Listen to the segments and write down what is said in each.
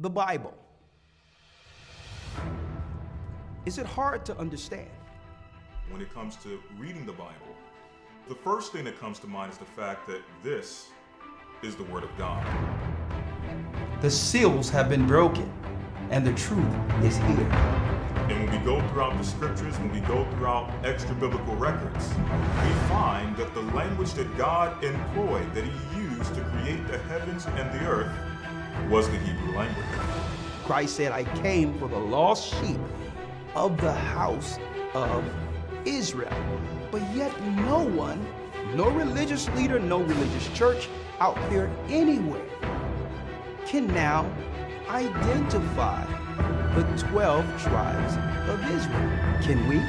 the Bible. Is it hard to understand? When it comes to reading the Bible, the first thing that comes to mind is the fact that this is the Word of God. The seals have been broken, and the truth is here. And when we go throughout the scriptures, when we go throughout extra biblical records, we find that the language that God employed, that He used to create the heavens and the earth, was the Hebrew language. Christ said, I came for the lost sheep of the house of Israel. But yet no one, no religious leader, no religious church out there anywhere can now identify the 12 tribes of Israel. Can we?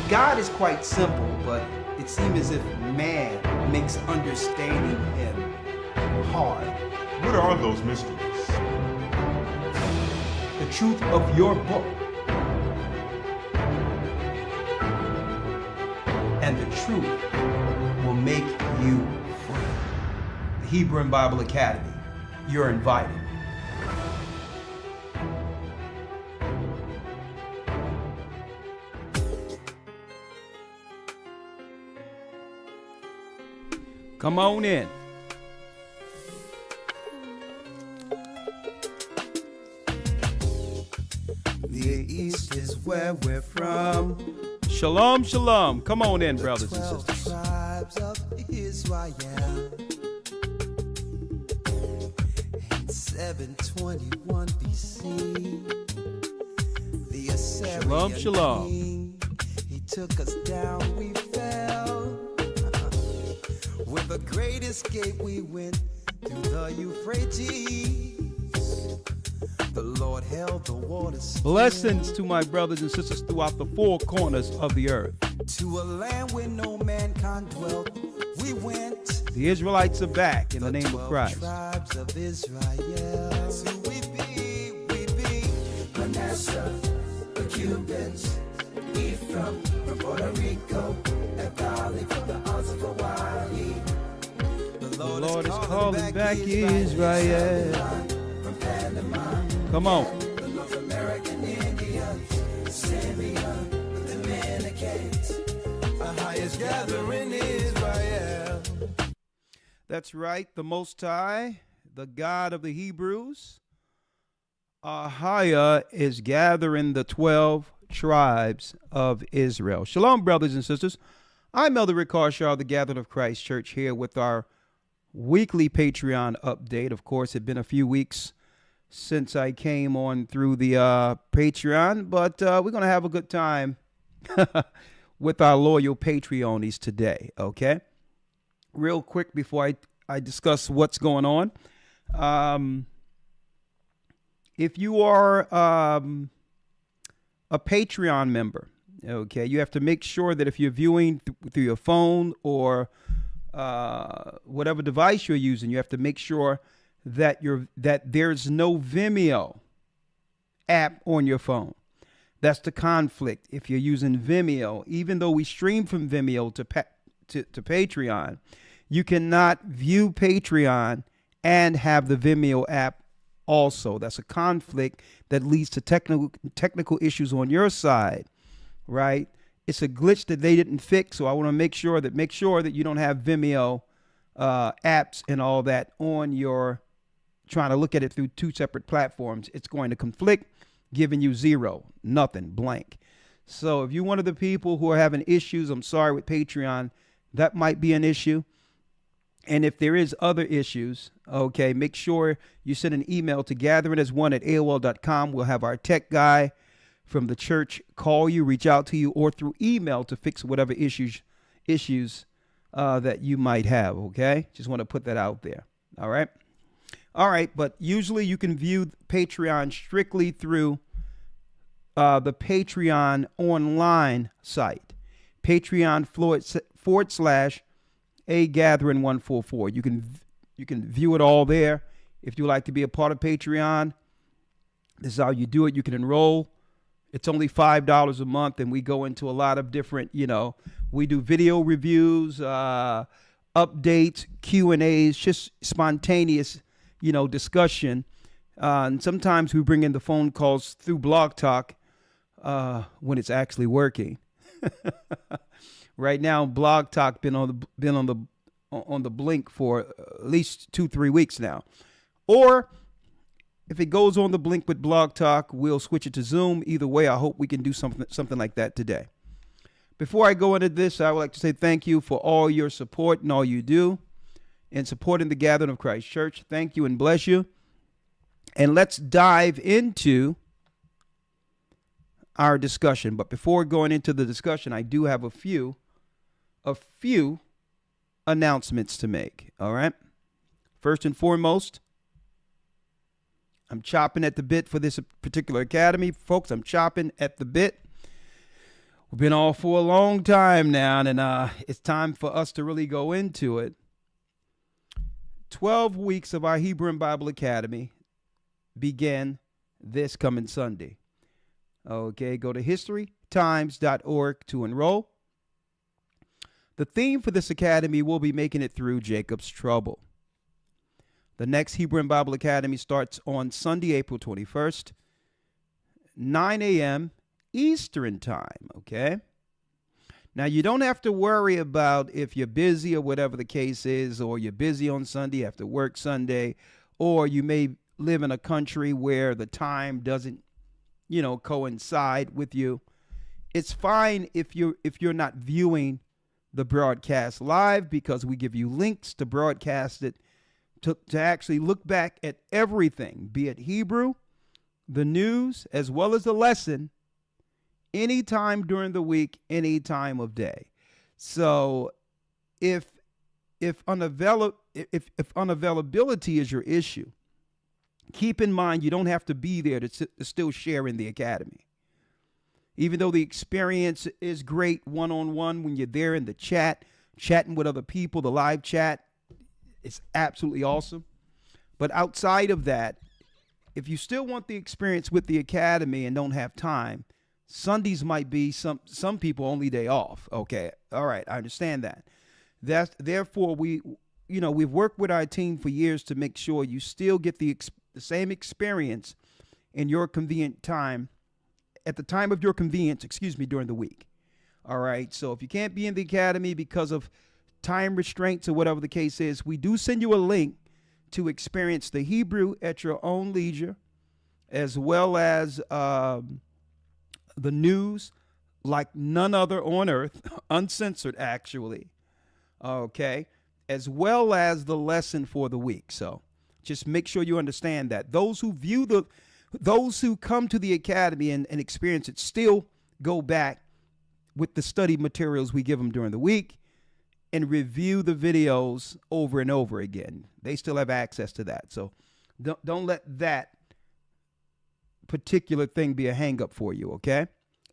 God is quite simple, but it seems as if man makes understanding Him hard. What are those mysteries? The truth of your book and the truth will make you free. The Hebrew and Bible Academy, you're invited. Come on in. The East is where we're from. Shalom, shalom. Come on in, brothers and sisters. Tribes of Israel. In 721 BC, the Assyrian Shalom, shalom. king, he took us down, we fell. With a great escape, we went through the Euphrates. The Lord held the waters still. Blessings to my brothers and sisters throughout the four corners of the earth. To a land where no mankind dwelt, we went. The Israelites are back in the name of 12 Christ. Tribes of Israel. That's who we be. Manasseh, the Cubans, Ephraim from Puerto Rico, Naphtali from the Isles of Hawaii. The Lord is calling back Israel. From Panama, Come on. the North American Indians, Simeon, the Dominicans, AHAYAH's gathering Israel. That's right. The Most High, the God of the Hebrews, AHAYAH is gathering the 12 tribes of Israel. Shalom, brothers and sisters. I'm Elder Rick Harshaw, the Gathered of Christ Church, here with our weekly Patreon update. Of course, it's been a few weeks since I came on through the Patreon, but we're going to have a good time with our loyal Patreonies today, okay? Real quick before I discuss what's going on. If you are a Patreon member, okay, you have to make sure that if you're viewing through your phone or whatever device you're using, you have to make sure that there's no Vimeo app on your phone. That's the conflict. If you're using Vimeo, even though we stream from Vimeo to Patreon, you cannot view Patreon and have the Vimeo app also. That's a conflict that leads to technical issues on your side, right? It's a glitch that they didn't fix, so I want to make sure that you don't have Vimeo apps and all that on your, trying to look at it through two separate platforms. It's going to conflict, giving you zero, nothing, blank. So if you're one of the people who are having issues, I'm sorry, with Patreon, that might be an issue. And if there is other issues, okay, make sure you send an email to gatheringas1@aol.com. We'll have our tech guy from the church call you, reach out to you, or through email to fix whatever issues that you might have, okay? Just want to put that out there, all right? All right, but usually you can view Patreon strictly through the Patreon online site, Patreon/AGathering144. You can view it all there. If you like to be a part of Patreon, this is how you do it. You can enroll. It's only $5 a month, and we go into a lot of different, we do video reviews, updates, Q&As, just spontaneous, discussion And sometimes we bring in the phone calls through Blog Talk when it's actually working. Right now, Blog Talk been on the blink for at least 2-3 weeks now. Or if it goes on the blink with Blog Talk, we'll switch it to Zoom. Either way, I hope we can do something like that today. Before I go into this, I would like to say thank you for all your support and all you do in supporting the Gathering of Christ Church. Thank you and bless you. And let's dive into our discussion. But before going into the discussion, I do have a few announcements to make. All right. First and foremost, I'm chopping at the bit for this particular academy. Folks, I'm chopping at the bit. We've been all for a long time now, and it's time for us to really go into it. 12 weeks of our Hebrew and Bible Academy begin this coming Sunday. Okay, go to historytimes.org to enroll. The theme for this academy will be making it through Jacob's trouble. The next Hebrew and Bible Academy starts on Sunday, April 21st, 9 a.m. Eastern time, okay? Now, you don't have to worry about if you're busy or whatever the case is, or you're busy on Sunday, you have to work Sunday, or you may live in a country where the time doesn't, coincide with you. It's fine if you're not viewing the broadcast live, because we give you links to broadcast it, to actually look back at everything, be it Hebrew, the news, as well as the lesson, anytime during the week, any time of day. So if unavailability is your issue, keep in mind you don't have to be there to still share in the academy. Even though the experience is great one-on-one when you're there in the chat, chatting with other people, the live chat is absolutely awesome. But outside of that, if you still want the experience with the academy and don't have time, Sundays might be some people only day off. Okay. All right. I understand that. Therefore we've worked with our team for years to make sure you still get the same experience in your convenient time, at the time of your convenience, during the week. All right. So if you can't be in the academy because of time restraints or whatever the case is, we do send you a link to experience the Hebrew at your own leisure, as well as the news like none other on earth, uncensored actually, okay, as well as the lesson for the week. So just make sure you understand that. Those who come to the academy and experience it still go back with the study materials we give them during the week and review the videos over and over again. They still have access to that. So don't let that particular thing be a hang up for you, okay?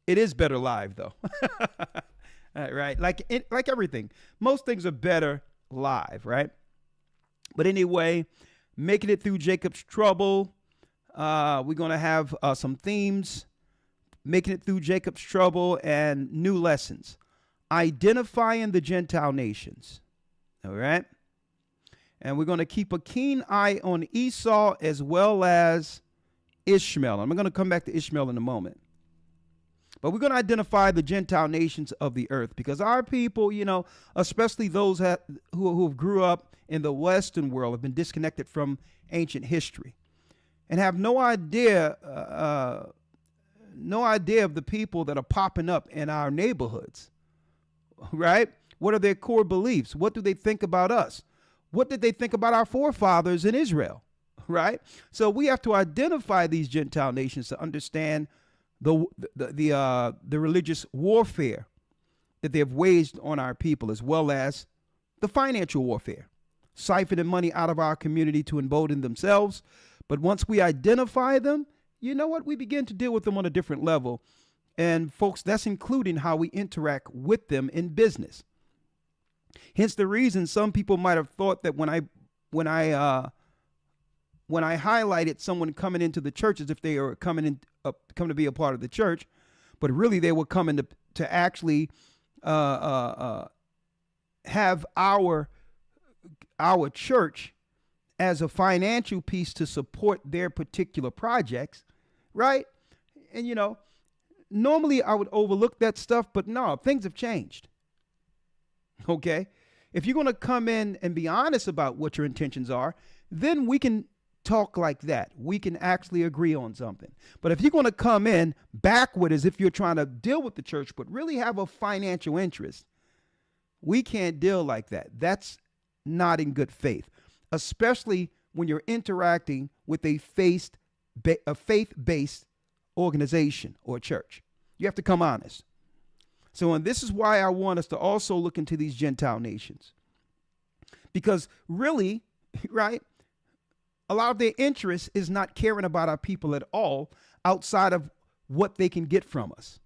It is better live though. Right? Like everything. Most things are better live, right? But anyway, making it through Jacob's trouble. We're going to have some themes, making it through Jacob's trouble, and new lessons. Identifying the Gentile nations. All right? And we're going to keep a keen eye on Esau as well as Ishmael. I'm going to come back to Ishmael in a moment. But we're going to identify the Gentile nations of the earth, because our people, especially those who grew up in the Western world, have been disconnected from ancient history and have no idea of the people that are popping up in our neighborhoods, right? What are their core beliefs? What do they think about us? What did they think about our forefathers in Israel, right? So we have to identify these Gentile nations to understand the religious warfare that they have waged on our people, as well as the financial warfare, siphoning money out of our community to embolden themselves. But once we identify them, you know what? We begin to deal with them on a different level. And folks, that's including how we interact with them in business. Hence the reason some people might have thought that when I highlighted someone coming into the church as if they are come to be a part of the church, but really they were coming to actually have our church as a financial piece to support their particular projects, right? And, normally I would overlook that stuff, but no, things have changed. Okay? If you're going to come in and be honest about what your intentions are, then we can talk like that. We can actually agree on something. But if you're going to come in backward as if you're trying to deal with the church, but really have a financial interest, we can't deal like that. That's not in good faith, especially when you're interacting with a faith-based organization or church. You have to come honest. So, and this is why I want us to also look into these Gentile nations, because really, right, a lot of their interest is not caring about our people at all outside of what they can get from us,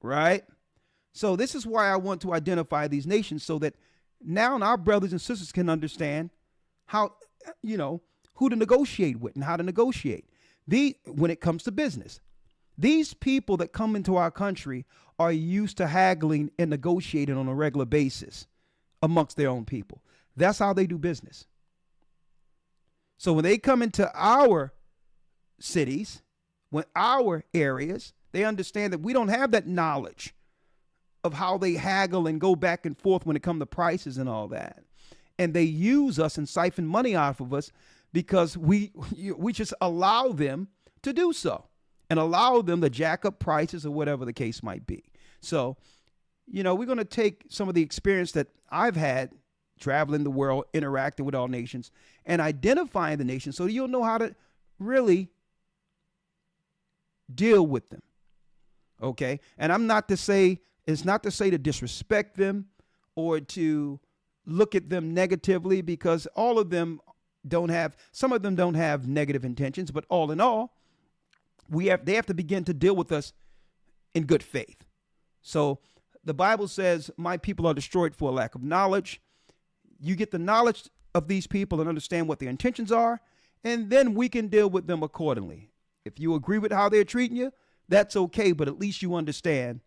right? So this is why I want to identify these nations, so that now our brothers and sisters can understand how, who to negotiate with and how to negotiate when it comes to business. These people that come into our country are used to haggling and negotiating on a regular basis amongst their own people. That's how they do business. So when they come into our cities, our areas, they understand that we don't have that knowledge of how they haggle and go back and forth when it comes to prices and all that. And they use us and siphon money off of us because we just allow them to do so and allow them to jack up prices or whatever the case might be. So, we're going to take some of the experience that I've had traveling the world, interacting with all nations, and identifying the nations so you'll know how to really deal with them. Okay? And it's not to say to disrespect them or to look at them negatively, because some of them don't have negative intentions, but all in all, they have to begin to deal with us in good faith. So the Bible says, my people are destroyed for a lack of knowledge. You get the knowledge of these people and understand what their intentions are, and then we can deal with them accordingly. If you agree with how they're treating you, that's okay, but at least you understand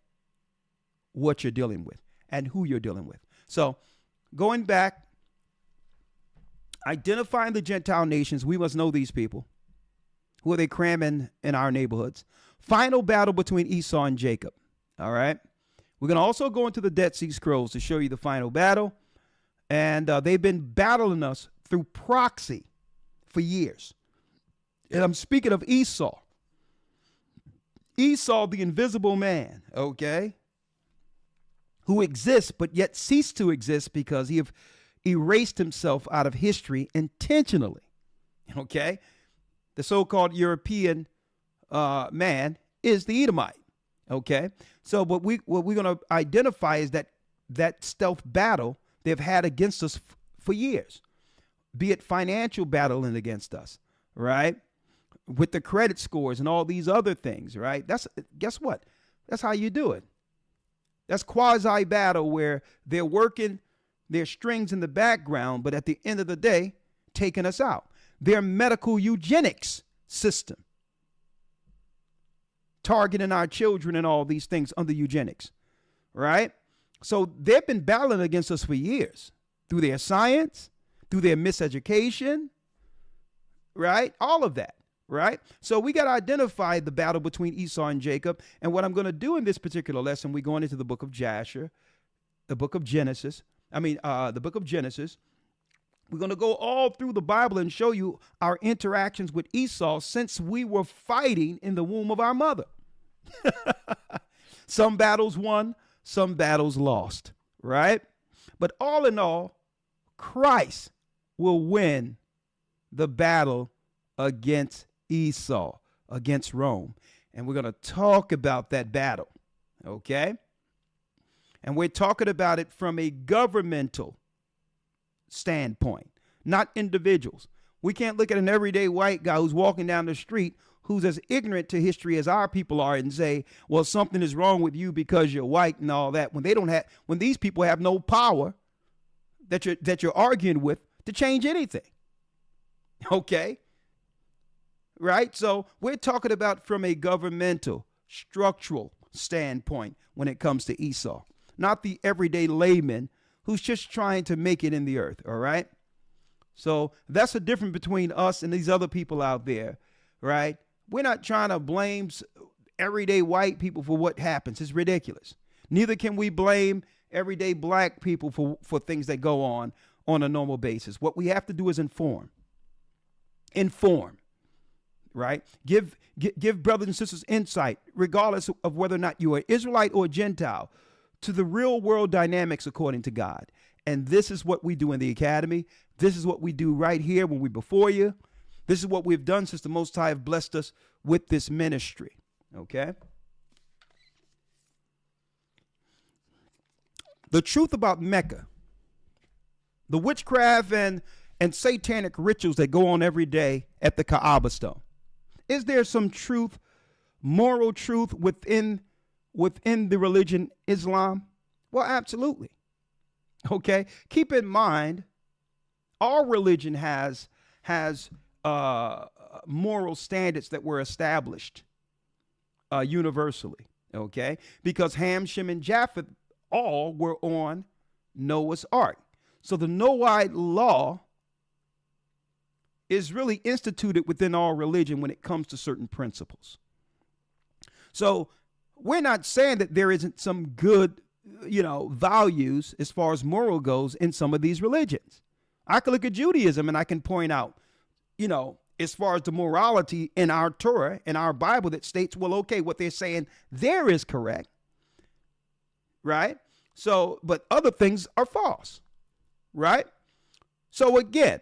what you're dealing with and who you're dealing with. So going back, identifying the Gentile nations, we must know these people. Who are they cramming in our neighborhoods? Final battle between Esau and Jacob. All right. We're going to also go into the Dead Sea Scrolls to show you the final battle. And they've been battling us through proxy for years. And I'm speaking of Esau. Esau, the invisible man, okay, who exists but yet ceased to exist because he have erased himself out of history intentionally, okay? The so-called European man is the Edomite, okay? So what we're going to identify is that stealth battle they've had against us for years, be it financial battling against us, right? With the credit scores and all these other things, right? Guess what? That's how you do it. That's quasi battle where they're working their strings in the background, but at the end of the day, taking us out. Their medical eugenics system, targeting our children and all these things under eugenics, right? So they've been battling against us for years through their science, through their miseducation, right? All of that, right? So we got to identify the battle between Esau and Jacob. And what I'm going to do in this particular lesson, we're going into the book of Jasher, the book of Genesis. The book of Genesis. We're going to go all through the Bible and show you our interactions with Esau since we were fighting in the womb of our mother. Some battles won, some battles lost, right? But all in all, Christ will win the battle against Esau, against Rome. And we're going to talk about that battle, okay? And we're talking about it from a governmental standpoint, not individuals. We can't look at an everyday white guy who's walking down the street who's as ignorant to history as our people are and say, well, something is wrong with you because you're white and all that, when these people have no power that you're arguing with to change anything. Okay? Right? So we're talking about from a governmental, structural standpoint when it comes to Esau, not the everyday layman who's just trying to make it in the earth. All right? So that's the difference between us and these other people out there, right? We're not trying to blame everyday white people for what happens. It's ridiculous. Neither can we blame everyday black people for things that go on a normal basis. What we have to do is inform, right? Give brothers and sisters insight, regardless of whether or not you are Israelite or Gentile, to the real world dynamics according to God. And this is what we do in the academy. This is what we do right here when we're before you. This is what we've done since the Most High have blessed us with this ministry. Okay? The truth about Mecca, the witchcraft and satanic rituals that go on every day at the Kaaba stone. Is there some truth, moral truth within the religion Islam? Well, absolutely. Okay. Keep in mind, our religion has moral standards that were established universally. Okay. Because Ham, Shem, and Japheth all were on Noah's Ark. So the Noahide law is really instituted within our religion when it comes to certain principles. So we're not saying that there isn't some good, values as far as moral goes in some of these religions. I can look at Judaism and I can point out, as far as the morality in our Torah, in our Bible, that states, well, okay, what they're saying there is correct. Right? So, but other things are false. Right? So again,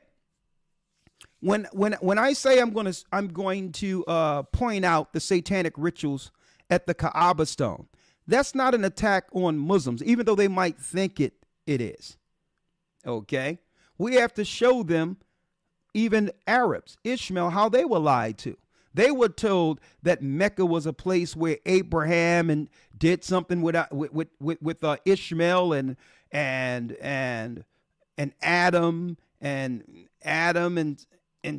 when I say I'm going to point out the satanic rituals at the Kaaba stone, that's not an attack on Muslims, even though they might think it is. Okay? We have to show them, even Arabs, Ishmael, how they were lied to. They were told that Mecca was a place where Abraham and did something with Ishmael and Adam and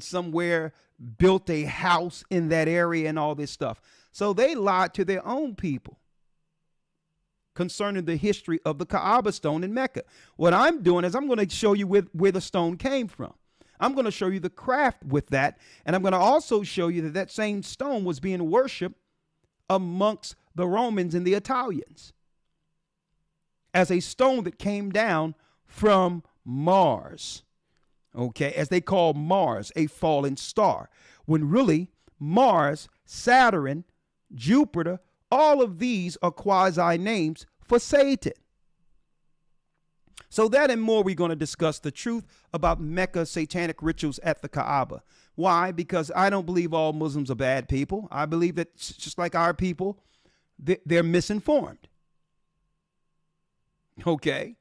somewhere built a house in that area and all this stuff. So they lied to their own people concerning the history of the Kaaba stone in Mecca. What I'm doing is I'm going to show you where the stone came from. I'm going to show you the craft with that. And I'm going to also show you that same stone was being worshiped amongst the Romans and the Italians as a stone that came down from Mars. Okay, as they call Mars a fallen star, when really Mars, Saturn, Jupiter, all of these are quasi names for Satan. So that and more, we're going to discuss the truth about Mecca satanic rituals at the Kaaba. Why? Because I don't believe all Muslims are bad people. I believe that just like our people, they're misinformed. Okay.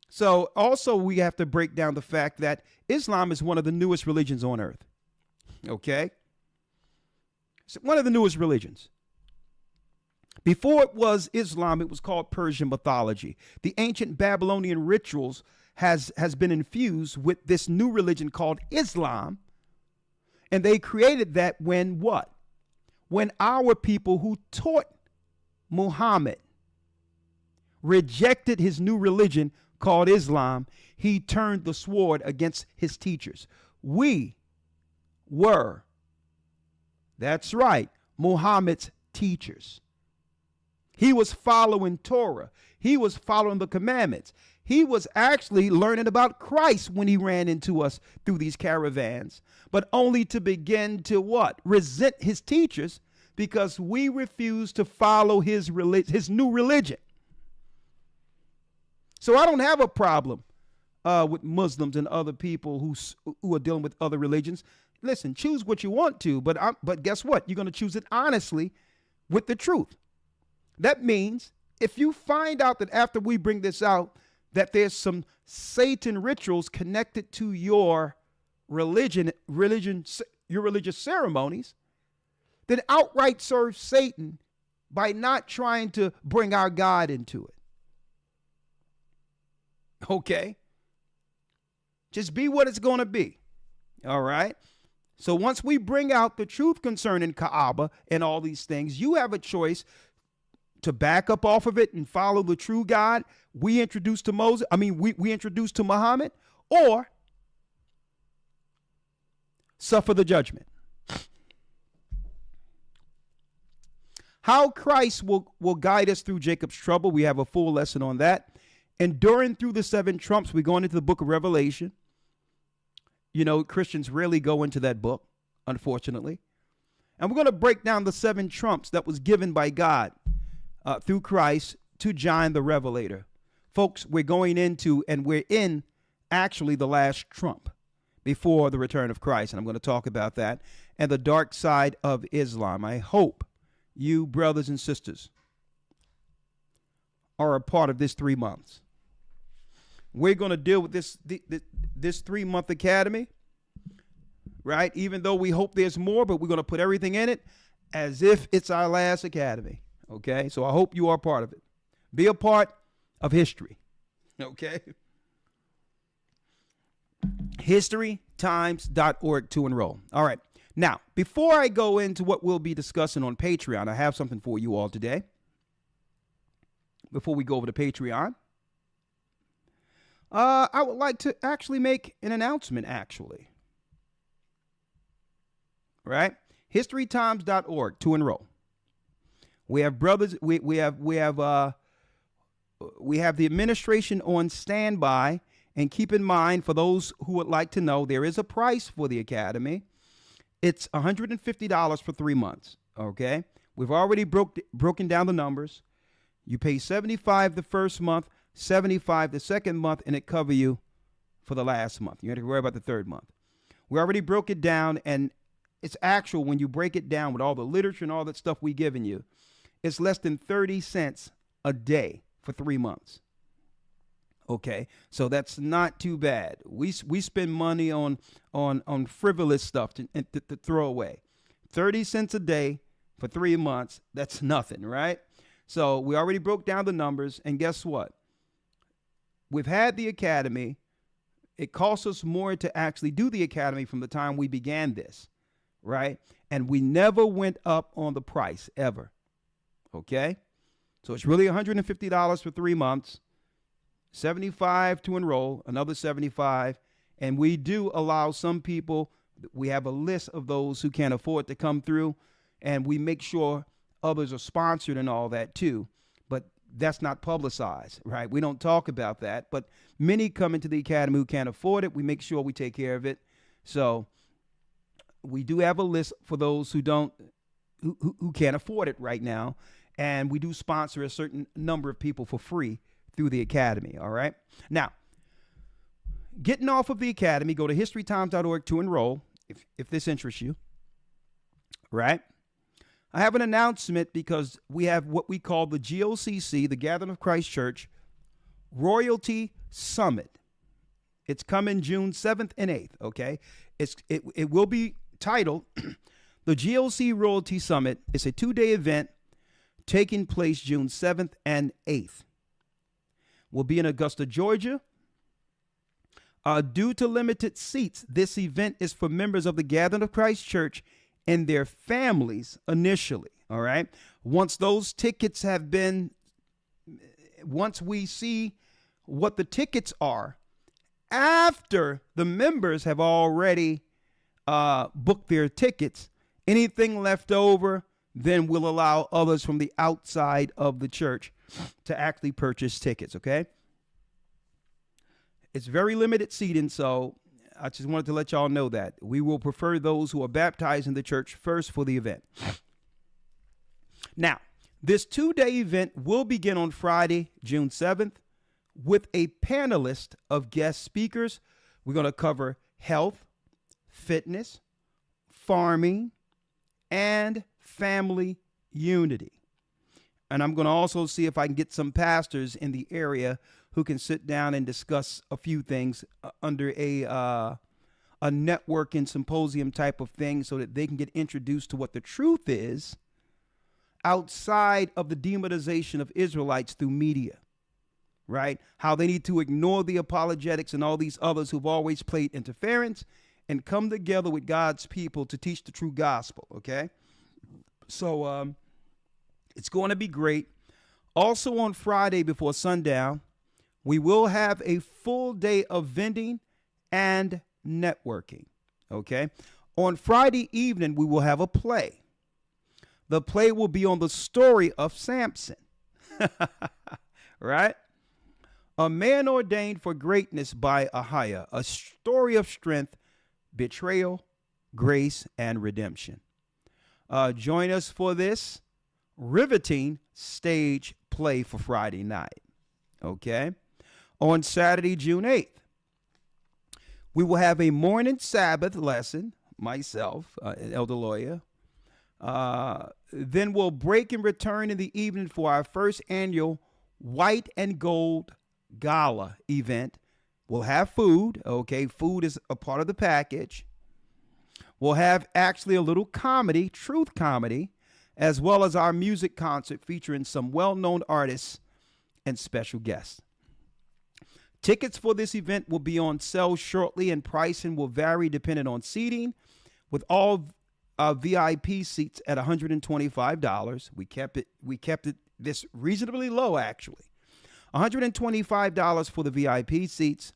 So also we have to break down the fact that Islam is one of the newest religions on earth. Okay. It's one of the newest religions. Before it was Islam, it was called Persian mythology. The ancient Babylonian rituals has been infused with this new religion called Islam. And they created that when what? When our people who taught Muhammad rejected his new religion called Islam, he turned the sword against his teachers. We were, that's right, Muhammad's teachers. He was following Torah. He was following the commandments. He was actually learning about Christ when he ran into us through these caravans, but only to begin to what? Resent his teachers because we refused to follow his new religion. So I don't have a problem with Muslims and other people who are dealing with other religions. Listen, choose what you want to, but guess what? You're going to choose it honestly with the truth. That means if you find out that after we bring this out, that there's some Satan rituals connected to your religion, your religious ceremonies, then outright serve Satan by not trying to bring our God into it. Okay? Just be what it's going to be. All right? So once we bring out the truth concerning Kaaba and all these things, you have a choice to back up off of it and follow the true God we introduced to Moses. We introduced to Muhammad, or suffer the judgment. How Christ will guide us through Jacob's trouble. We have a full lesson on that. Enduring through the 7 trumps. We're going into the book of Revelation. You know, Christians rarely go into that book, unfortunately. And we're going to break down the 7 trumps that was given by God through Christ to John the Revelator. Folks, we're going into, and we're in actually the last trump before the return of Christ. And I'm going to talk about that and the dark side of Islam. I hope you brothers and sisters are a part of this 3 months. We're going to deal with this 3-month academy, right? Even though we hope there's more, but we're going to put everything in it as if it's our last academy. Okay. So I hope you are part of it. Be a part of history. Okay. historytimes.org to enroll. All right. Now, before I go into what we'll be discussing on Patreon, I have something for you all today. Before we go over to Patreon, I would like to actually make an announcement, actually. Right? historytimes.org to enroll. We have brothers, we have the administration on standby, and keep in mind, for those who would like to know, there is a price for the academy. It's $150 for 3 months. Okay. We've already broken down the numbers. You pay $75 the first month, $75 the second month, and it covers you for the last month. You don't have to worry about the third month. We already broke it down, and it's actual when you break it down with all the literature and all that stuff we given you. It's less than 30 cents a day for 3 months. Okay, so that's not too bad. We spend money on frivolous stuff to throw away. 30 cents a day for 3 months, that's nothing, right? So we already broke down the numbers, and guess what? We've had the academy. It costs us more to actually do the academy from the time we began this, right? And we never went up on the price, ever. Okay? So it's really $150 for 3 months. $75 to enroll, another $75, and we do allow some people. We have a list of those who can't afford to come through, and we make sure others are sponsored and all that too. But that's not publicized, right? We don't talk about that. But many come into the academy who can't afford it. We make sure we take care of it. So we do have a list for those who can't afford it right now, and we do sponsor a certain number of people for free through the academy. All right. Now, getting off of the academy, go to historytimes.org to enroll if this interests you. Right. I have an announcement because we have what we call the GOCC, the Gathering of Christ Church Royalty Summit. It's coming June 7th and 8th. Okay. It will be titled the GOC Royalty Summit. It's a 2-day event taking place June 7th and 8th. Will be in Augusta, Georgia. Due to limited seats, this event is for members of the Gathering of Christ Church and their families initially. All right. Once those tickets have been, once we see what the tickets are, after the members have already booked their tickets, anything left over, then we'll allow others from the outside of the church to actually purchase tickets. Okay. It's very limited seating, so I just wanted to let y'all know that we will prefer those who are baptized in the church first for the event. Now, this 2-day event will begin on Friday, June 7th, with a panelist of guest speakers. We're going to cover health, fitness, farming, and family unity. And I'm going to also see if I can get some pastors in the area who can sit down and discuss a few things under a networking symposium type of thing so that they can get introduced to what the truth is outside of the demonization of Israelites through media, right? How they need to ignore the apologetics and all these others who've always played interference and come together with God's people to teach the true gospel, okay? So it's going to be great. Also on Friday before sundown, we will have a full day of vending and networking, okay? On Friday evening, we will have a play. The play will be on the story of Samson, right? A man ordained for greatness by AHAYAH, a story of strength, betrayal, grace, and redemption. Join us for this riveting stage play for Friday night, okay? On Saturday, June 8th, we will have a morning Sabbath lesson, myself, Elder Lawyer. Then we'll break and return in the evening for our first annual White and Gold Gala event. We'll have food, okay? Food is a part of the package. We'll have actually a little comedy, truth comedy, as well as our music concert featuring some well-known artists and special guests. Tickets for this event will be on sale shortly, and pricing will vary depending on seating, with all VIP seats at $125. We kept it this reasonably low, actually. $125 for the VIP seats.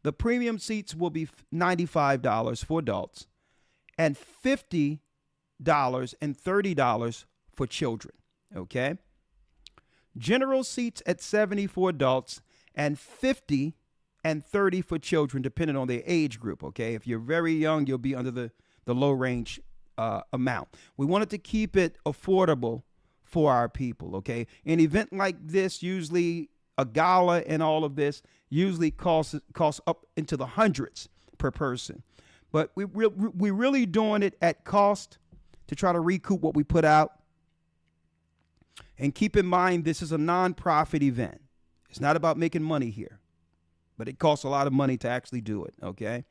The premium seats will be $95 for adults, and $50 and $30 for children, okay? General seats at $70 for adults and $50 and $30 for children, depending on their age group, okay? If you're very young, you'll be under the low range amount. We wanted to keep it affordable for our people, okay? An event like this, usually a gala and all of this, usually costs up into the hundreds per person. But we're really doing it at cost to try to recoup what we put out. And keep in mind, this is a nonprofit event. It's not about making money here, but it costs a lot of money to actually do it, okay?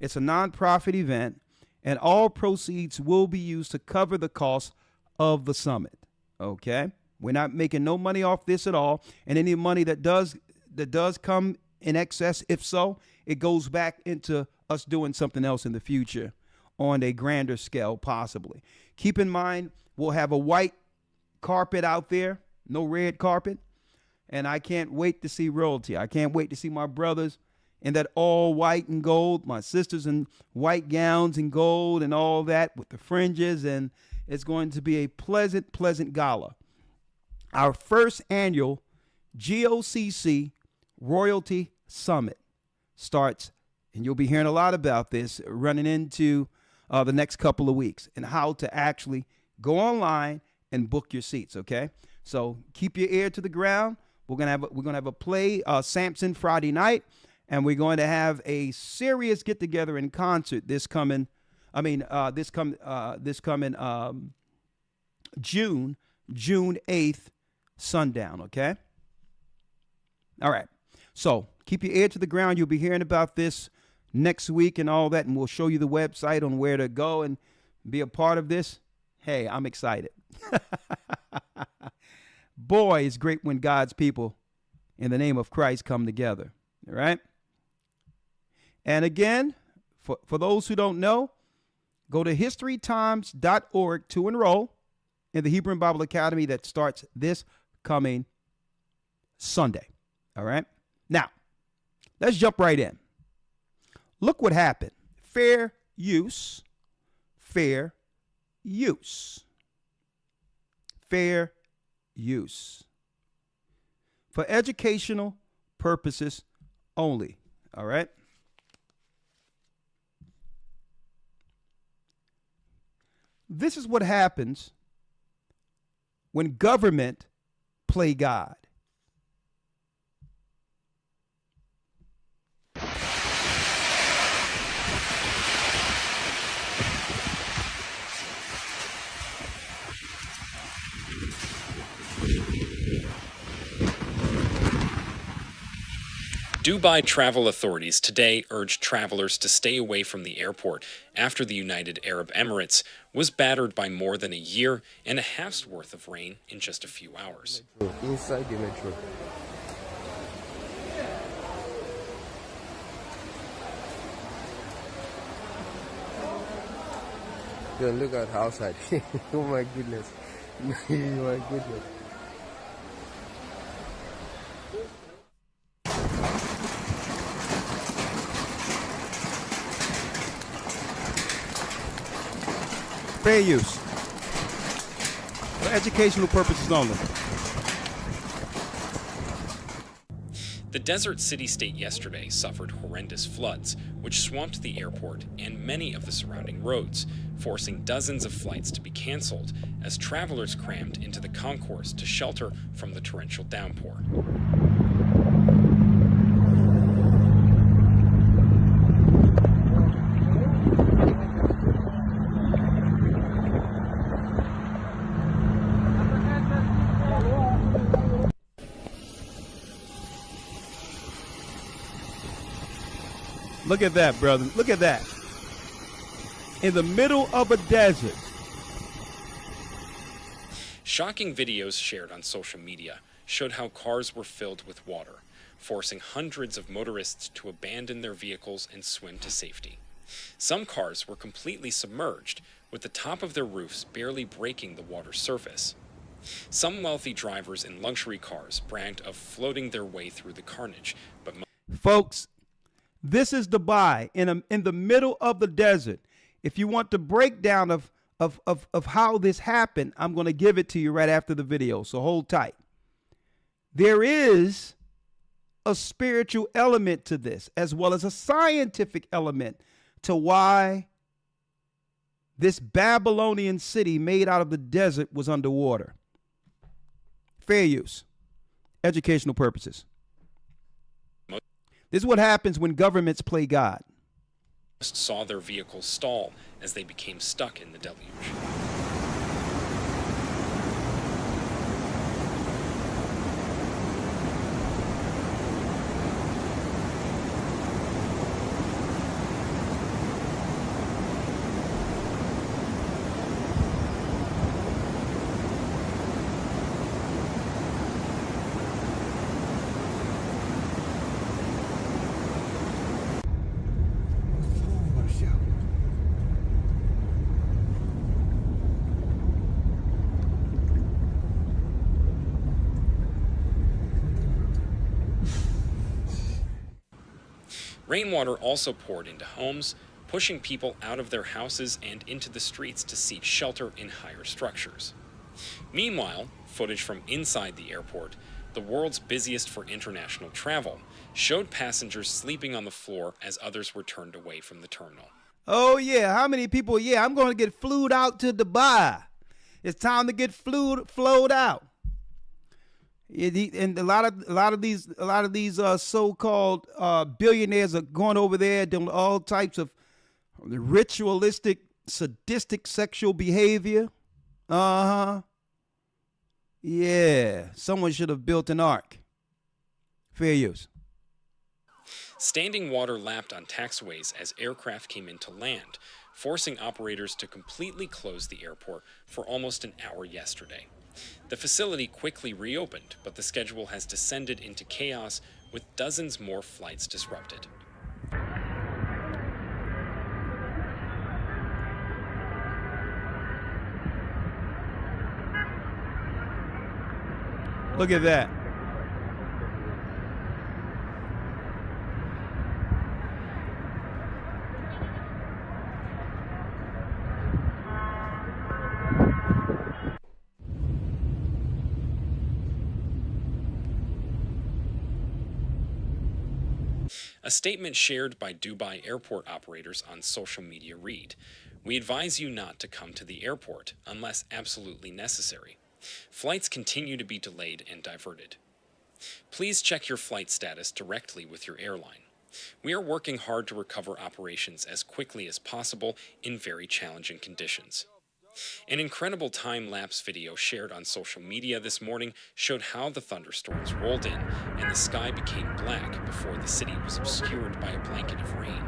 It's a nonprofit event, and all proceeds will be used to cover the cost of the summit, okay? We're not making no money off this at all, and any money that does come in excess, if so, it goes back into us doing something else in the future on a grander scale, possibly. Keep in mind, we'll have a white carpet out there, no red carpet. And I can't wait to see royalty. I can't wait to see my brothers in that all white and gold, my sisters in white gowns and gold and all that with the fringes. And it's going to be a pleasant, pleasant gala. Our first annual GOCC Royalty Summit starts, and you'll be hearing a lot about this running into the next couple of weeks, and how to actually go online and book your seats, okay? So keep your ear to the ground. We're gonna have a play, Samson, Friday night, and we're going to have a serious get together and concert this coming June 8th, sundown. Okay. All right. So keep your ear to the ground. You'll be hearing about this next week and all that, and we'll show you the website on where to go and be a part of this. Hey, I'm excited. Boy, it's great when God's people in the name of Christ come together. All right. And again, for those who don't know, go to historytimes.org to enroll in the Hebrew Bible Academy that starts this coming Sunday. All right. Now, let's jump right in. Look what happened. Fair use. Fair use. Fair use. For educational purposes only. All right. This is what happens when government play God. Dubai travel authorities today urged travelers to stay away from the airport after the United Arab Emirates was battered by more than a year and a half's worth of rain in just a few hours. Inside the metro. Yo, look at outside. Oh my goodness. Oh my goodness. Fair use. For educational purposes only. The desert city-state yesterday suffered horrendous floods, which swamped the airport and many of the surrounding roads, forcing dozens of flights to be canceled as travelers crammed into the concourse to shelter from the torrential downpour. Look at that, brother. Look at that. In the middle of a desert. Shocking videos shared on social media showed how cars were filled with water, forcing hundreds of motorists to abandon their vehicles and swim to safety. Some cars were completely submerged, with the top of their roofs barely breaking the water's surface. Some wealthy drivers in luxury cars bragged of floating their way through the carnage, but folks, this is Dubai in the middle of the desert. If you want the breakdown of how this happened, I'm going to give it to you right after the video, so hold tight. There is a spiritual element to this, as well as a scientific element to why this Babylonian city made out of the desert was underwater. Fair use. Educational purposes. This is what happens when governments play God. Saw their vehicles stall as they became stuck in the deluge. Rainwater also poured into homes, pushing people out of their houses and into the streets to seek shelter in higher structures. Meanwhile, footage from inside the airport, the world's busiest for international travel, showed passengers sleeping on the floor as others were turned away from the terminal. Oh yeah, how many people? Yeah, I'm going to get flued out to Dubai. It's time to get flowed out. And a lot of these so-called billionaires are going over there doing all types of ritualistic, sadistic sexual behavior. Yeah, someone should have built an ark. Fair use. Standing water lapped on taxiways as aircraft came into land, forcing operators to completely close the airport for almost an hour yesterday. The facility quickly reopened, but the schedule has descended into chaos with dozens more flights disrupted. Look at that. A statement shared by Dubai airport operators on social media read, "We advise you not to come to the airport unless absolutely necessary. Flights continue to be delayed and diverted. Please check your flight status directly with your airline. We are working hard to recover operations as quickly as possible in very challenging conditions." An incredible time-lapse video shared on social media this morning showed how the thunderstorms rolled in and the sky became black before the city was obscured by a blanket of rain.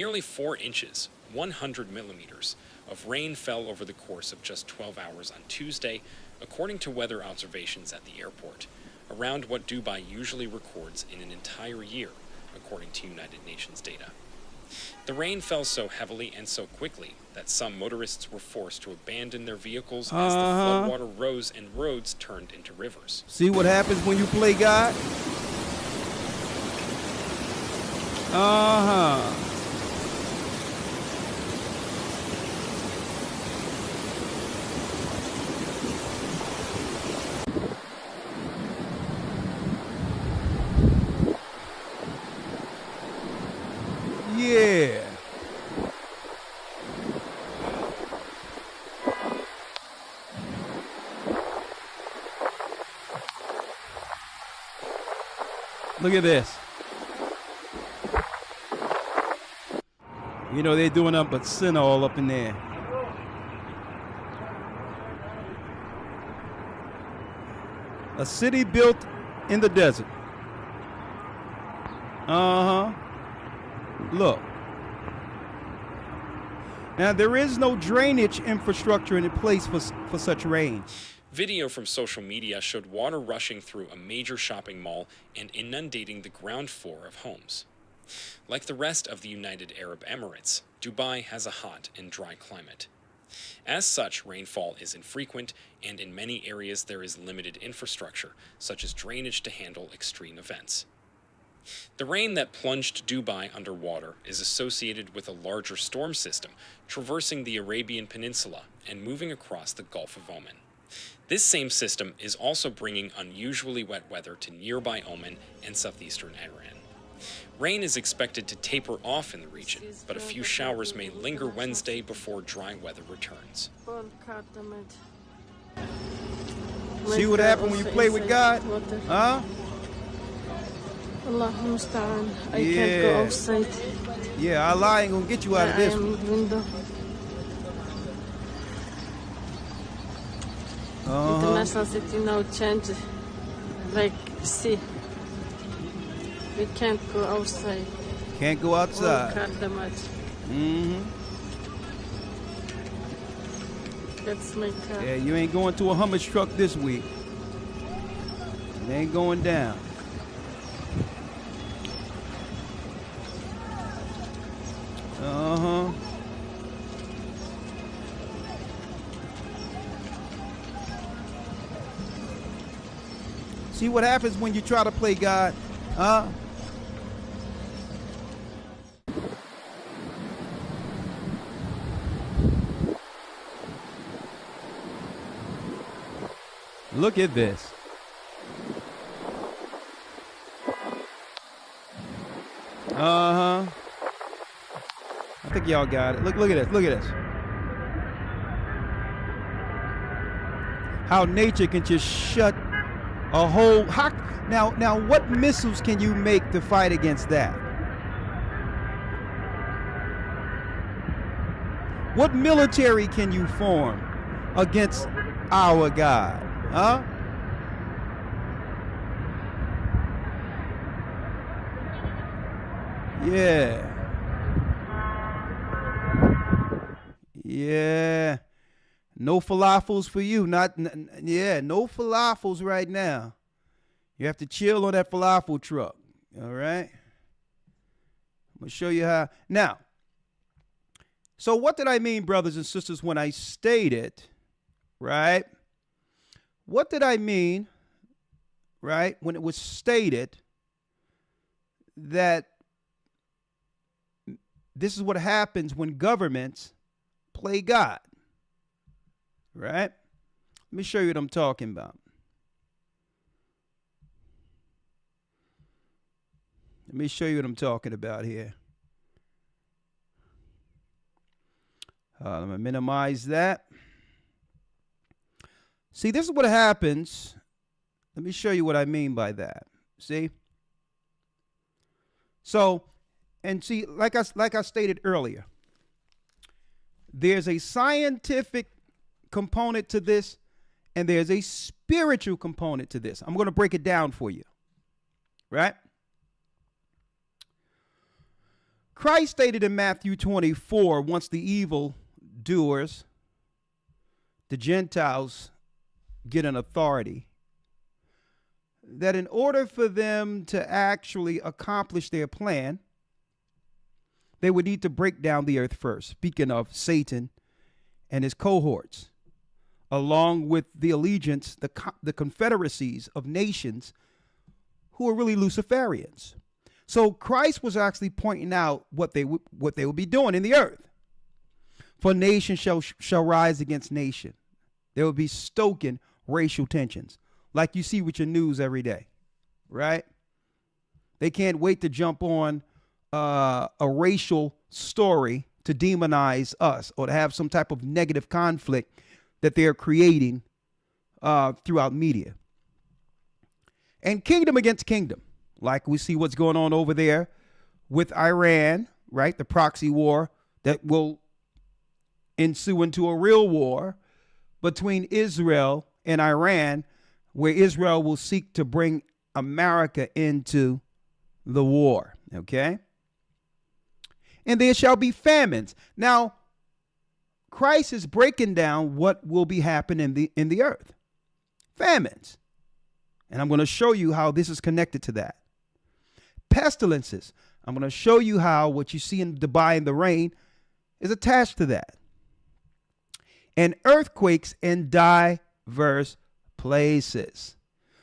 Nearly 4 inches, 100 millimeters, of rain fell over the course of just 12 hours on Tuesday, according to weather observations at the airport, around what Dubai usually records in an entire year, according to United Nations data. The rain fell so heavily and so quickly that some motorists were forced to abandon their vehicles as the floodwater rose and roads turned into rivers. See what happens when you play God? Yeah. Look at this. You know, they're doing up but sin all up in there. A city built in the desert. Look. Now, there is no drainage infrastructure in place for such rain. Video from social media showed water rushing through a major shopping mall and inundating the ground floor of homes. Like the rest of the United Arab Emirates, Dubai has a hot and dry climate. As such, rainfall is infrequent, and in many areas there is limited infrastructure, such as drainage to handle extreme events. The rain that plunged Dubai underwater is associated with a larger storm system traversing the Arabian Peninsula and moving across the Gulf of Oman. This same system is also bringing unusually wet weather to nearby Oman and southeastern Iran. Rain is expected to taper off in the region, but a few showers may linger Wednesday before dry weather returns. See what happens when you play with God? Huh? Allah musta'an. I can't go outside. Yeah, Allah ain't gonna get you out of this one. International city now change. Like, see. We can't go outside. Can't go outside. That's my car. Yeah, you ain't going to a Hummus truck this week. It ain't going down. See what happens when you try to play God, huh? Look at this. I think y'all got it. Look at this. Look at this. How nature can just shut a whole... Now, what missiles can you make to fight against that? What military can you form against our God? Huh? Yeah. Yeah. No falafels for you. No falafels right now. You have to chill on that falafel truck. All right? I'm going to show you how. Now, so what did I mean, brothers and sisters, when I stated, right? What did I mean, right, when it was stated that this is what happens when governments play God, right? Let me show you what I'm talking about. Let me show you what I'm talking about here. Let me minimize that. See, this is what happens. Let me show you what I mean by that. See? So, and see, like I stated earlier, there's a scientific component to this, and there's a spiritual component to this. I'm going to break it down for you. Right? Christ stated in Matthew 24, once the evil doers, the Gentiles, get an authority, that in order for them to actually accomplish their plan, they would need to break down the earth first. Speaking of Satan and his cohorts, along with the allegiance, the confederacies of nations who are really Luciferians. So Christ was actually pointing out what they would be doing in the earth. For nation shall rise against nation. There will be stoking racial tensions, like you see with your news every day, right? They can't wait to jump on a racial story to demonize us or to have some type of negative conflict that they're creating throughout media. And kingdom against kingdom, like we see what's going on over there with Iran, right? The proxy war that will ensue into a real war between Israel and Iran, where Israel will seek to bring America into the war, okay? And there shall be famines. Now, Christ is breaking down what will be happening in the earth. Famines. And I'm going to show you how this is connected to that. Pestilences. I'm going to show you how what you see in Dubai in the rain is attached to that. And earthquakes in diverse places.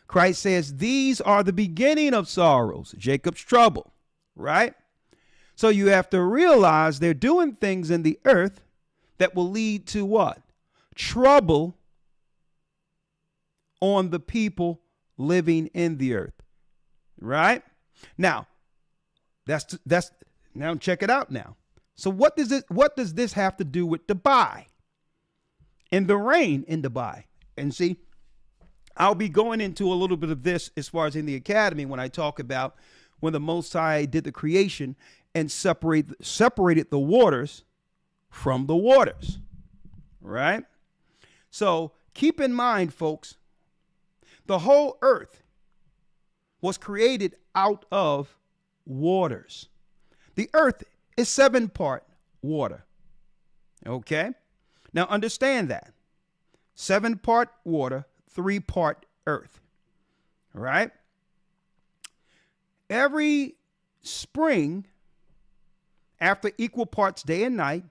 Christ says these are the beginning of sorrows, Jacob's trouble, right? So you have to realize they're doing things in the earth that will lead to what? Trouble on the people living in the earth, right? Now, that's now check it out now. So what does this have to do with Dubai and the rain in Dubai? And see, I'll be going into a little bit of this as far as in the academy when I talk about when the Most High did the creation and separated the waters from the waters, right? So keep in mind, folks, the whole earth was created out of waters. The earth is 7-part water. Okay? Now understand that. 7-part water, 3-part earth. All right? Every spring, after equal parts day and night,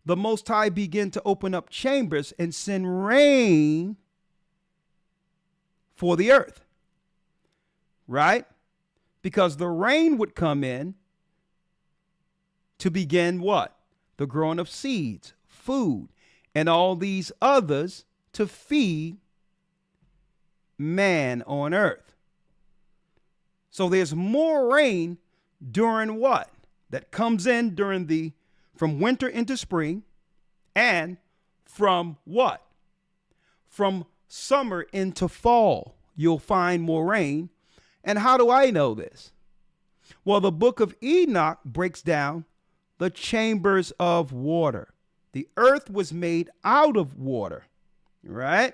the Most High began to open up chambers and send rain for the earth, right? Because the rain would come in to begin what? The growing of seeds, food, and all these others to feed man on earth. So there's more rain during what? That comes in during from winter into spring, and from what? From summer into fall, you'll find more rain. And how do I know this? Well, the book of Enoch breaks down the chambers of water. The earth was made out of water, right?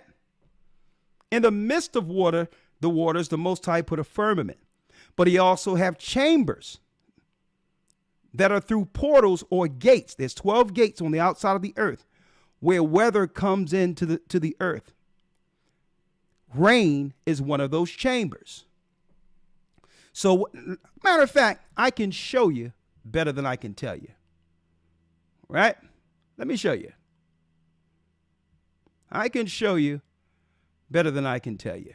In the midst of water, the waters, the Most High put a firmament. But he also have chambers that are through portals or gates. There's 12 gates on the outside of the earth where weather comes into the earth. Rain is one of those chambers. So, matter of fact, I can show you better than I can tell you. Right? Let me show you. I can show you better than I can tell you.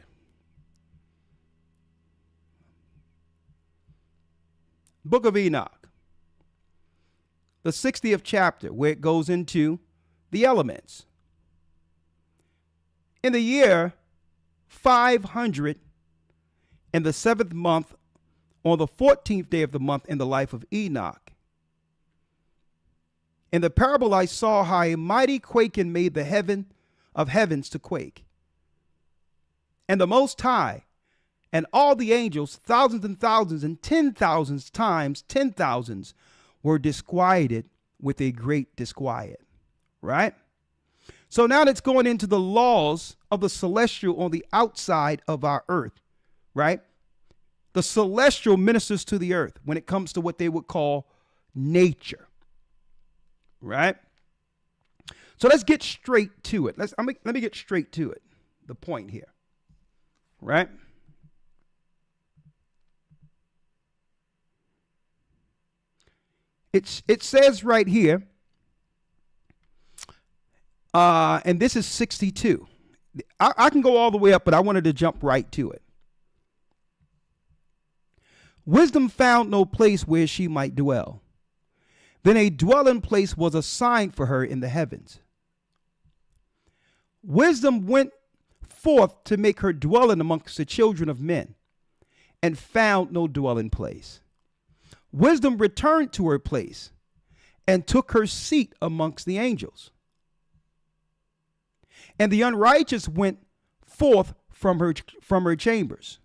Book of Enoch, the 60th chapter, where it goes into the elements. In the year 500, in the 7th month, on the 14th day of the month in the life of Enoch. In the parable I saw how a mighty quaking made the heaven of heavens to quake. And the Most High and all the angels, thousands and thousands and 10,000s times 10,000s, were disquieted with a great disquiet. Right? So now that's going into the laws of the celestial on the outside of our earth. Right? The celestial ministers to the earth when it comes to what they would call nature. Right? So let's get straight to it. Let me get straight to it. The point here. Right? It says right here, and this is 62. I can go all the way up, but I wanted to jump right to it. Wisdom found no place where she might dwell. Then a dwelling place was assigned for her in the heavens. Wisdom went forth to make her dwelling amongst the children of men, and found no dwelling place. Wisdom returned to her place, and took her seat amongst the angels. And the unrighteous went forth from her chambers.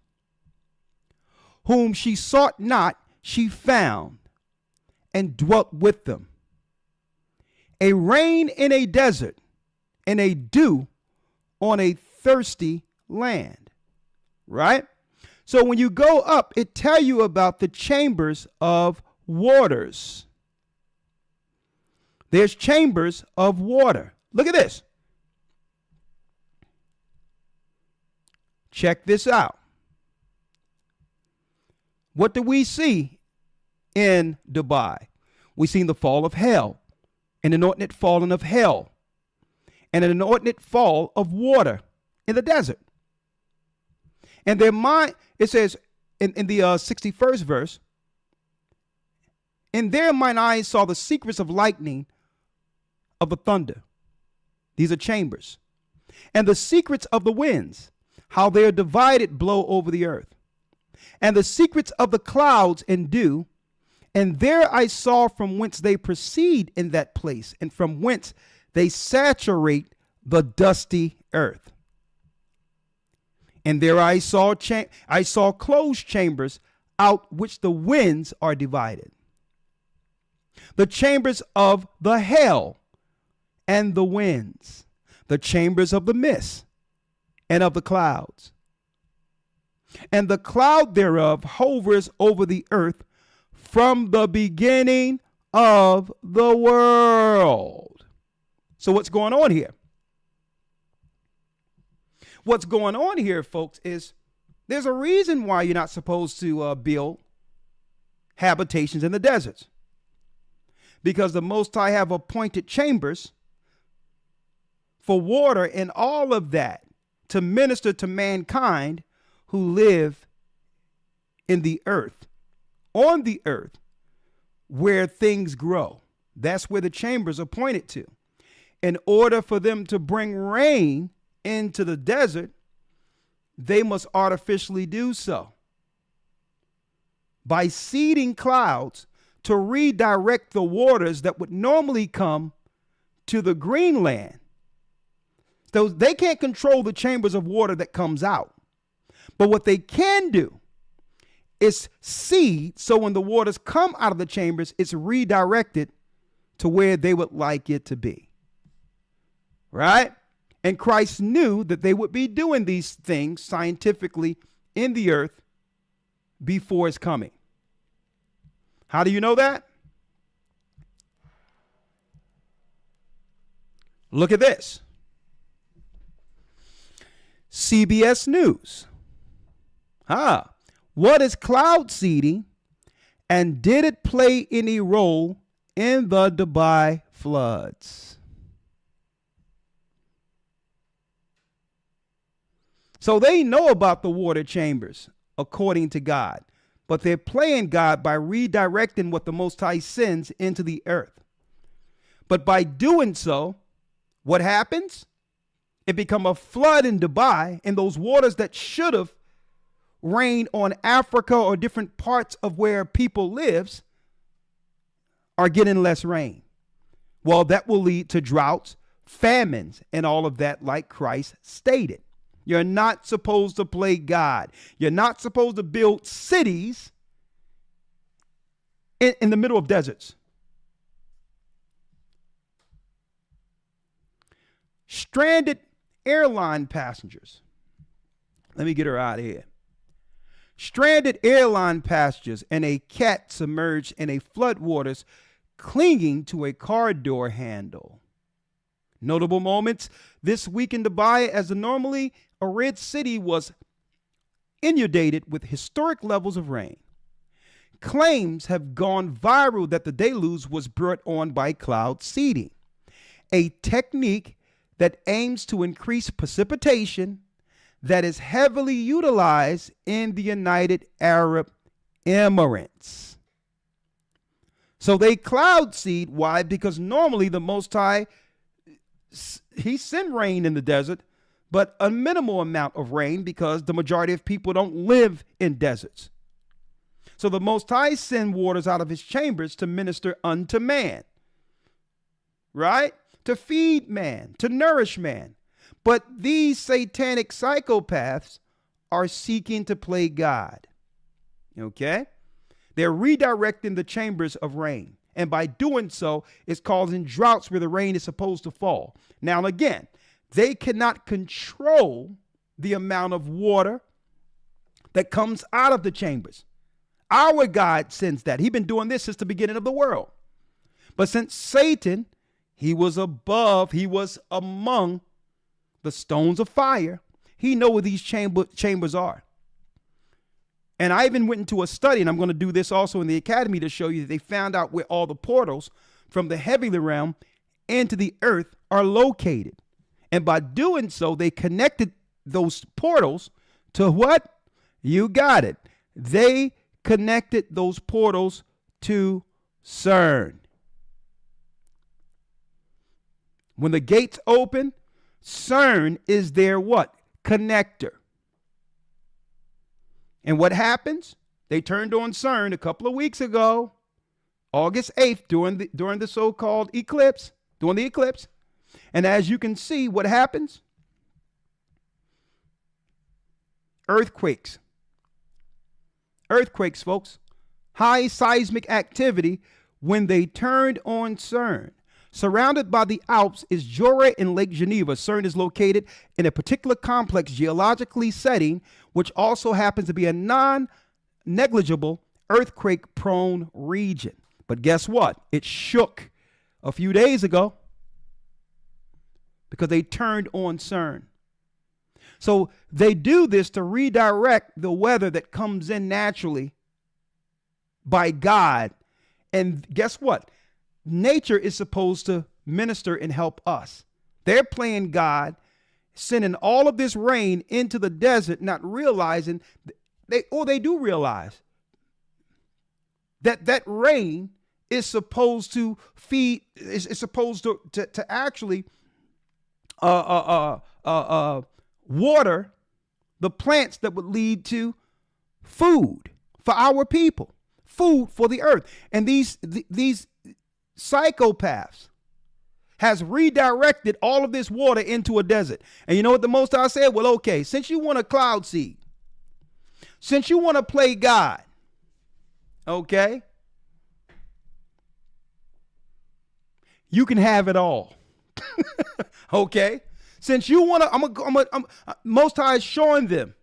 Whom she sought not, she found, and dwelt with them. A rain in a desert, and a dew on a thirsty land. Right? So when you go up, it tells you about the chambers of waters. There's chambers of water. Look at this. Check this out. What do we see in Dubai? We see the fall of hell, an inordinate falling of hell, and an inordinate fall of water in the desert. And their mind, it says in the 61st verse, in there mine eyes saw the secrets of lightning of the thunder. These are chambers. And the secrets of the winds, how they are divided blow over the earth. And the secrets of the clouds and dew. And there I saw from whence they proceed in that place, and from whence they saturate the dusty earth. And there I saw closed chambers, out which the winds are divided. The chambers of the hell and the winds, the chambers of the mist and of the clouds. And the cloud thereof hovers over the earth from the beginning of the world. So what's going on here? What's going on here, folks, is there's a reason why you're not supposed to build habitations in the deserts. Because the Most High have appointed chambers for water and all of that to minister to mankind who live in the earth, on the earth, where things grow. That's where the chambers are pointed to. In order for them to bring rain into the desert, they must artificially do so by seeding clouds to redirect the waters that would normally come to the green land. So they can't control the chambers of water that comes out. But what they can do is seed, so when the waters come out of the chambers, it's redirected to where they would like it to be. Right? And Christ knew that they would be doing these things scientifically in the earth before his coming. How do you know that? Look at this. CBS News. What is cloud seeding, and did it play any role in the Dubai floods? So they know about the water chambers according to God, but they're playing God by redirecting what the Most High sends into the earth. But by doing so, what happens? It becomes a flood in Dubai, and those waters that should have rained on Africa or different parts of where people lives are getting less rain. Well, that will lead to droughts, famines, and all of that, like Christ stated. You're not supposed to play God. You're not supposed to build cities in the middle of deserts. Stranded airline passengers. Let me get her out of here. stranded airline passengers, and a cat submerged in a floodwaters clinging to a car door handle. Notable moments this week in Dubai, as the normally arid city was inundated with historic levels of rain. Claims have gone viral that the deluge was brought on by cloud seeding, a technique that aims to increase precipitation that is heavily utilized in the United Arab Emirates. So they cloud seed. Why? Because normally the Most High, he sent rain in the desert, but a minimal amount of rain because the majority of people don't live in deserts. So the Most High send waters out of his chambers to minister unto man, right? To feed man, to nourish man. But these satanic psychopaths are seeking to play God, okay? They're redirecting the chambers of rain. And by doing so, it's causing droughts where the rain is supposed to fall. Now, again, they cannot control the amount of water that comes out of the chambers. Our God sends that. He's been doing this since the beginning of the world. But since Satan, he was among the stones of fire, he knows where these chambers are. And I even went into a study, and I'm going to do this also in the academy to show you that they found out where all the portals from the heavenly realm into the earth are located. And by doing so, they connected those portals to what? You got it. They connected those portals to CERN. When the gates open, CERN is their what? Connector. And what happens? They turned on CERN a couple of weeks ago, August 8th, during the so-called eclipse, during the eclipse. And as you can see, what happens? Earthquakes. Earthquakes, folks. High seismic activity when they turned on CERN. Surrounded by the Alps is Jura and Lake Geneva. CERN is located in a particular complex geologically setting, which also happens to be a non-negligible earthquake-prone region. But guess what? It shook a few days ago because they turned on CERN. So they do this to redirect the weather that comes in naturally by God. And guess what? Nature is supposed to minister and help us. They're playing God, sending all of this rain into the desert, not realizing they do realize that rain is supposed to feed, is supposed to actually water the plants that would lead to food for our people, food for the earth. And these psychopaths has redirected all of this water into a desert. And you know what the Most High said? Well, okay, since you want a cloud seed, since you want to play God, okay, you can have it all. Okay, since you want to, Most High is showing them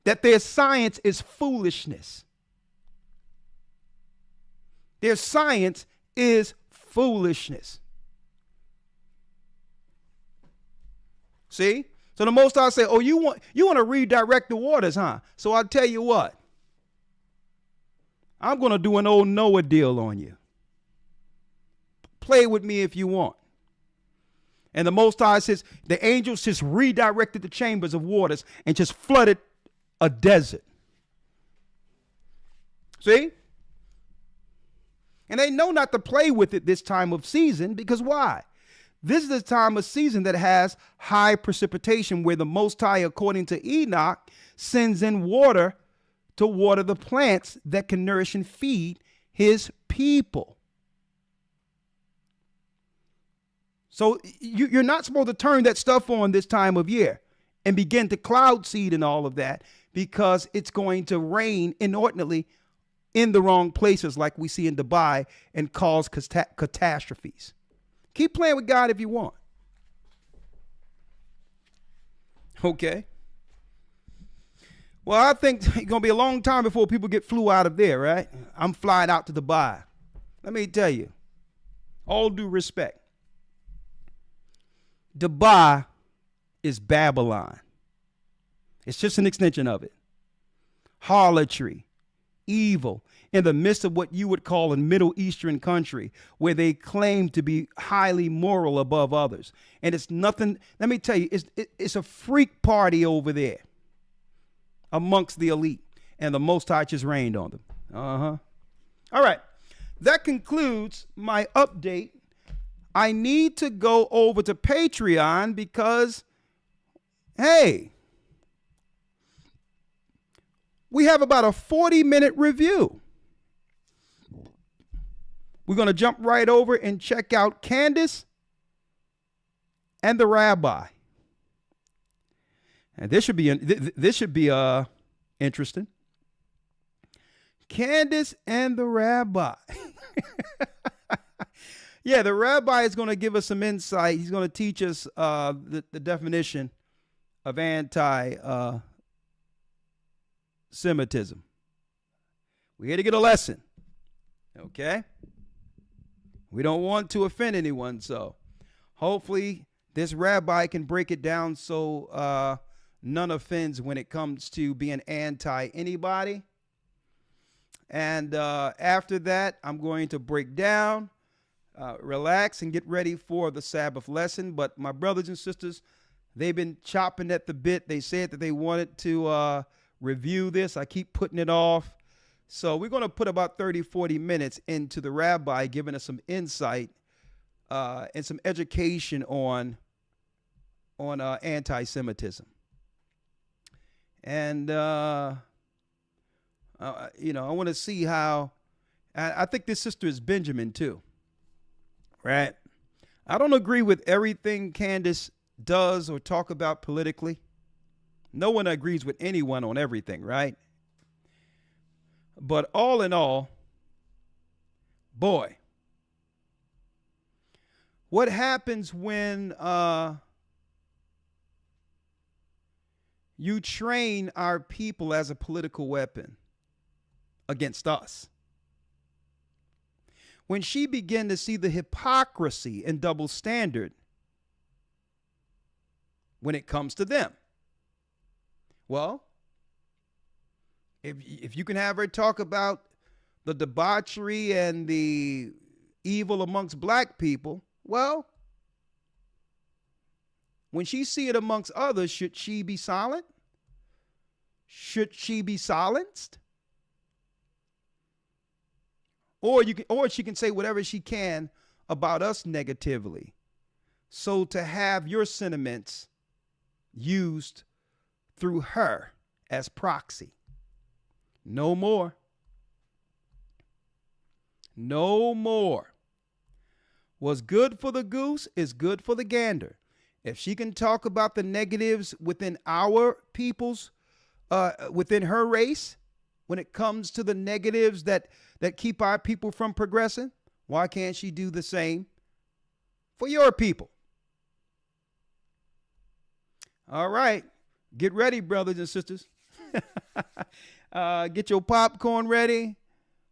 that their science is foolishness. Their science is foolishness. See? So the Most High say, oh, you want to redirect the waters, huh? So I'll tell you what. I'm going to do an old Noah deal on you. Play with me if you want. And the Most High says the angels just redirected the chambers of waters and just flooded a desert. See? And they know not to play with it this time of season, because why? This is the time of season that has high precipitation, where the Most High, according to Enoch, sends in water to water the plants that can nourish and feed his people. So you're not supposed to turn that stuff on this time of year and begin to cloud seed and all of that, because it's going to rain inordinately in the wrong places like we see in Dubai and cause catastrophes. Keep playing with God if you want. Well, I think it's going to be a long time before people get flew out of there, right? I'm flying out to Dubai. Let me tell you, all due respect, Dubai is Babylon. It's just an extension of it. Harlotry, evil, in the midst of what you would call a Middle Eastern country where they claim to be highly moral above others. And it's nothing, let me tell you, it's a freak party over there amongst the elite. And the Most High just rained on them. All right. That concludes my update. I need to go over to Patreon because, hey, we have about a 40-minute review. We're going to jump right over and check out Candace and the Rabbi. And this should be interesting. Candace and the Rabbi. Yeah, the Rabbi is going to give us some insight. He's going to teach us the definition of anti-Semitism. We're here to get a lesson. Okay? We don't want to offend anyone, so hopefully this rabbi can break it down so none offends when it comes to being anti-anybody. And after that, I'm going to break down, relax, and get ready for the Sabbath lesson. But my brothers and sisters, they've been chopping at the bit. They said that they wanted to review this. I keep putting it off. So we're going to put about 30, 40 minutes into the rabbi giving us some insight and some education on anti-Semitism. And, I want to see how, I think this sister is Benjamin too, right? I don't agree with everything Candace does or talk about politically. No one agrees with anyone on everything, right? But all in all, boy, what happens when you train our people as a political weapon against us? When she began to see the hypocrisy and double standard when it comes to them. Well, if you can have her talk about the debauchery and the evil amongst black people, well, when she see it amongst others, should she be silent? Should she be silenced? Or she can say whatever she can about us negatively. So to have your sentiments used through her as proxy. No more. No more. What's good for the goose is good for the gander. If she can talk about the negatives within our people's, within her race, when it comes to the negatives that keep our people from progressing, why can't she do the same for your people? All right. Get ready, brothers and sisters. Get your popcorn ready.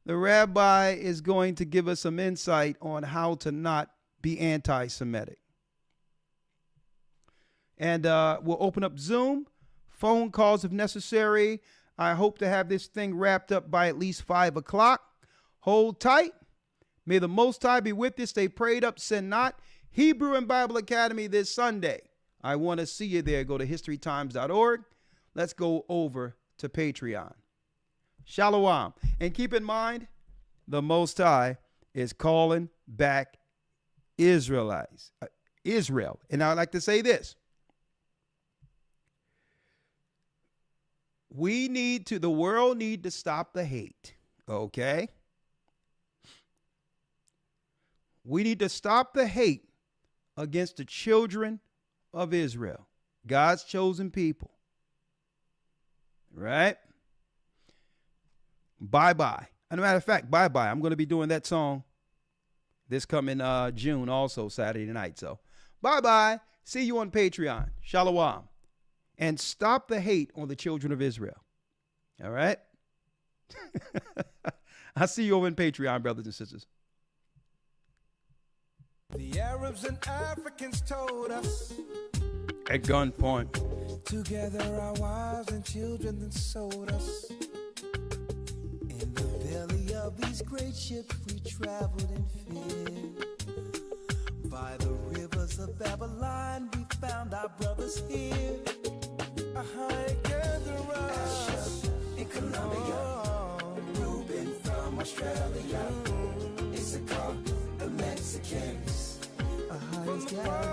The rabbi is going to give us some insight on how to not be anti-Semitic. And we'll open up Zoom, phone calls if necessary. I hope to have this thing wrapped up by at least 5 o'clock. Hold tight. May the Most High be with you. Stay prayed up, sin not. Hebrew and Bible Academy this Sunday. I want to see you there. Go to historytimes.org. Let's go over to Patreon. Shalom. And keep in mind, the Most High is calling back Israel. And I like to say this. The world need to stop the hate. Okay? We need to stop the hate against the children of Israel, God's chosen people. Right? Bye-bye. As a matter of fact, bye-bye. I'm going to be doing that song this coming June, also Saturday night. So, bye-bye. See you on Patreon. Shalom. And stop the hate on the children of Israel. All right. I see you over in Patreon, brothers and sisters. The Arabs and Africans told us at gunpoint. Together our wives and children then sold us. In the belly of these great ships we traveled in fear. By the rivers of Babylon we found our brothers here. AHAYAH in Colombia, Reuben from Australia, Issachar, the Mexicans. AHAYAH's got